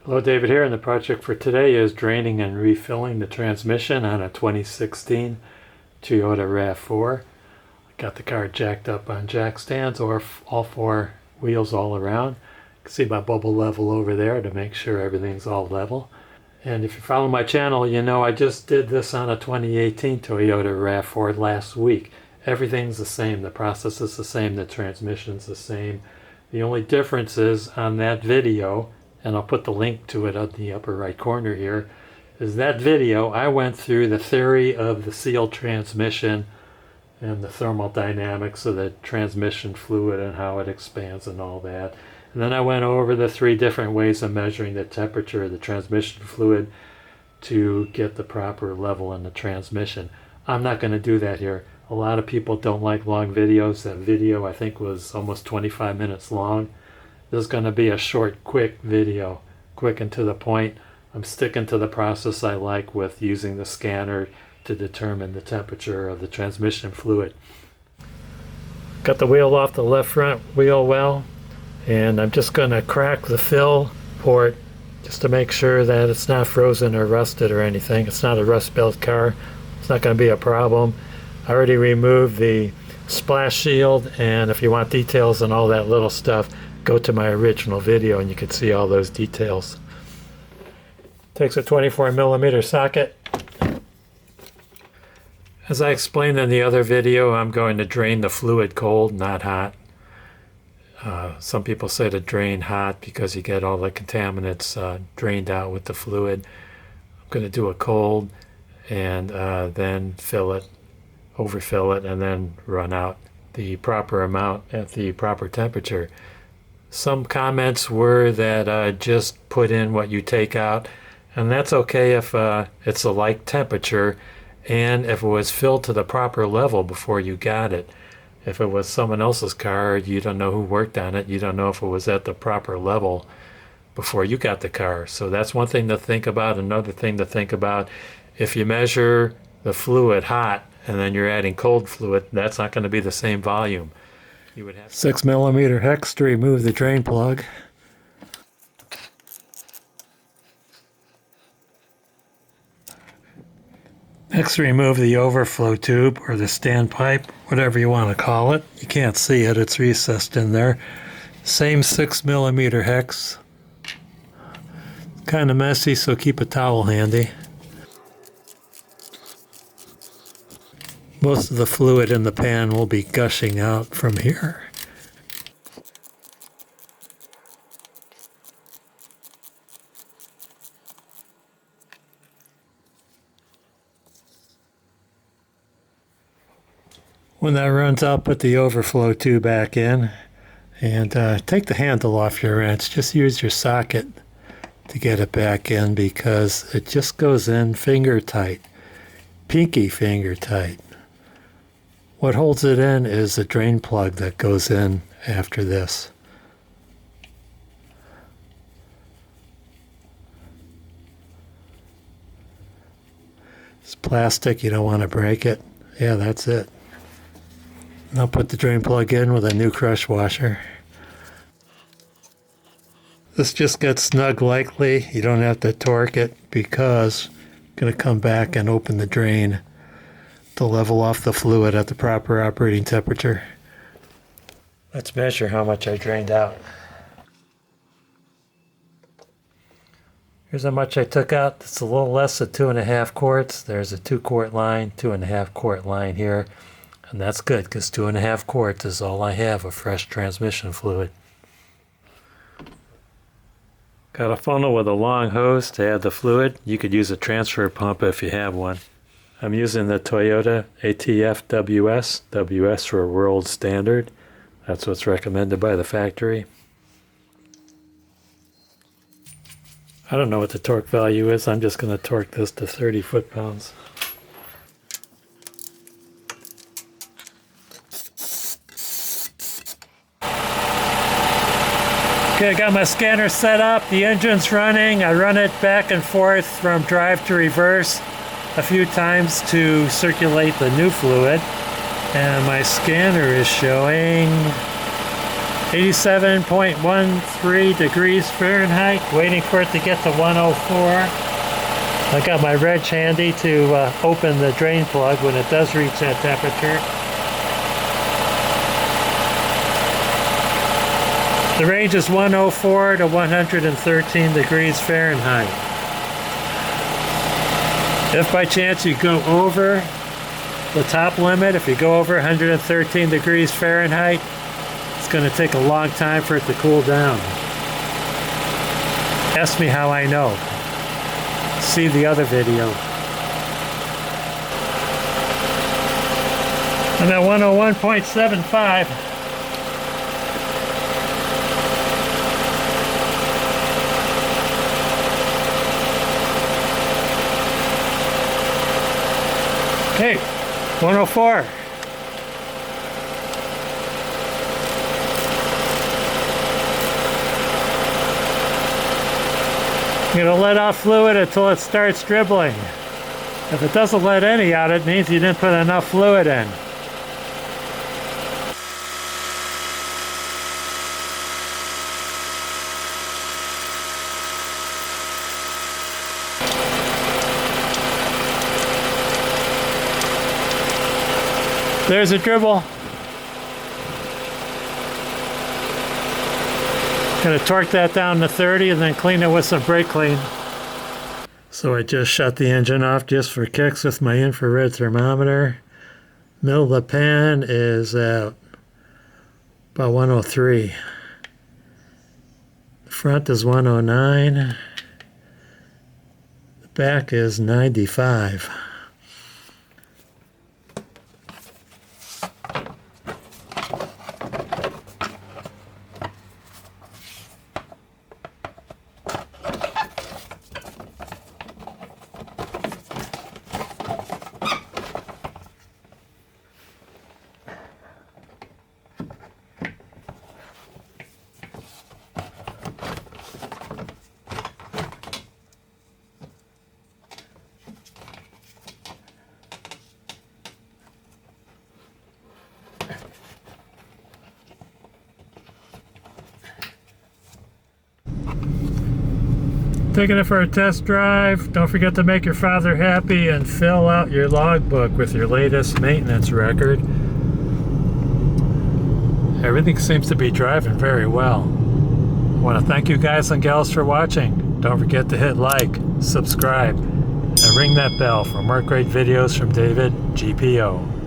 Hello, David here, and the project for today is draining and refilling the transmission on a 2016 Toyota RAV4. Got the car jacked up on jack stands or all four wheels all around. You can see my bubble level over there to make sure everything's all level. And if you follow my channel, you know I just did this on a 2018 Toyota RAV4 last week. Everything's the same, the process is the same, the transmission's the same. The only difference is on that video, and I'll put the link to it on the upper right corner here, is that video I went through the theory of the sealed transmission and the thermodynamics of the transmission fluid and how it expands and all that. And then I went over the 3 different ways of measuring the temperature of the transmission fluid to get the proper level in the transmission. I'm not going to do that here. A lot of people don't like long videos. That video I think was almost 25 minutes long. This is going to be a short, quick video, quick and to the point. I'm sticking to the process I like with using the scanner to determine the temperature of the transmission fluid. Got the wheel off the left front wheel well, and I'm just going to crack the fill port just to make sure that it's not frozen or rusted or anything. It's not a rust belt car. It's not going to be a problem. I already removed the splash shield, and if you want details and all that little stuff, go to my original video and you can see all those details. Takes a 24mm socket. As I explained in the other video, I'm going to drain the fluid cold, not hot. Some people say to drain hot because you get all the contaminants drained out with the fluid. I'm going to do a cold and then fill it, overfill it, and then run out the proper amount at the proper temperature. Some comments were that just put in what you take out, and that's okay if it's a like temperature and if it was filled to the proper level before you got it. If it was someone else's car, you don't know who worked on it, you don't know if it was at the proper level before you got the car. So that's one thing to think about. Another thing to think about, if you measure the fluid hot and then you're adding cold fluid, that's not going to be the same volume. You would have 6mm hex to remove the drain plug. Next, remove the overflow tube or the standpipe, whatever you want to call it. You can't see it, it's recessed in there. Same 6mm hex. Kind of messy, so keep a towel handy. Most of the fluid in the pan will be gushing out from here. When that runs out, put the overflow tube back in and take the handle off your wrench. Just use your socket to get it back in because it just goes in finger tight, pinky finger tight. What holds it in is a drain plug that goes in after this. It's plastic, you don't want to break it. Yeah, that's it. I'll put the drain plug in with a new crush washer. This just gets snug lightly. You don't have to torque it because I'm going to come back and open the drain to level off the fluid at the proper operating temperature. Let's measure how much I drained out. Here's how much I took out. It's a little less than 2.5 quarts. There's a 2-quart line, 2.5-quart line here. And that's good because 2.5 quarts is all I have of fresh transmission fluid. Got a funnel with a long hose to add the fluid. You could use a transfer pump if you have one. I'm using the Toyota ATF WS. WS for world standard. That's what's recommended by the factory. I don't know what the torque value is. I'm just going to torque this to 30 foot-pounds. Okay, I got my scanner set up, the engine's running. I run it back and forth from drive to reverse a few times to circulate the new fluid. And my scanner is showing 87.13 degrees Fahrenheit, waiting for it to get to 104. I got my wrench handy to open the drain plug when it does reach that temperature. The range is 104 to 113 degrees Fahrenheit. If by chance you go over the top limit, if you go over 113 degrees Fahrenheit, it's going to take a long time for it to cool down. Ask me how I know. See the other video. I'm at 101.75. Hey, 104. You're going to let off fluid until it starts dribbling. If it doesn't let any out, it means you didn't put enough fluid in. There's a dribble. Gonna torque that down to 30 and then clean it with some brake clean. So I just shut the engine off just for kicks with my infrared thermometer. Middle of the pan is at about 103. The front is 109. The back is 95. Taking it for a test drive. Don't forget to make your father happy and fill out your logbook with your latest maintenance record. Everything seems to be driving very well. I want to thank you guys and gals for watching. Don't forget to hit like, subscribe, and ring that bell for more great videos from David GPO.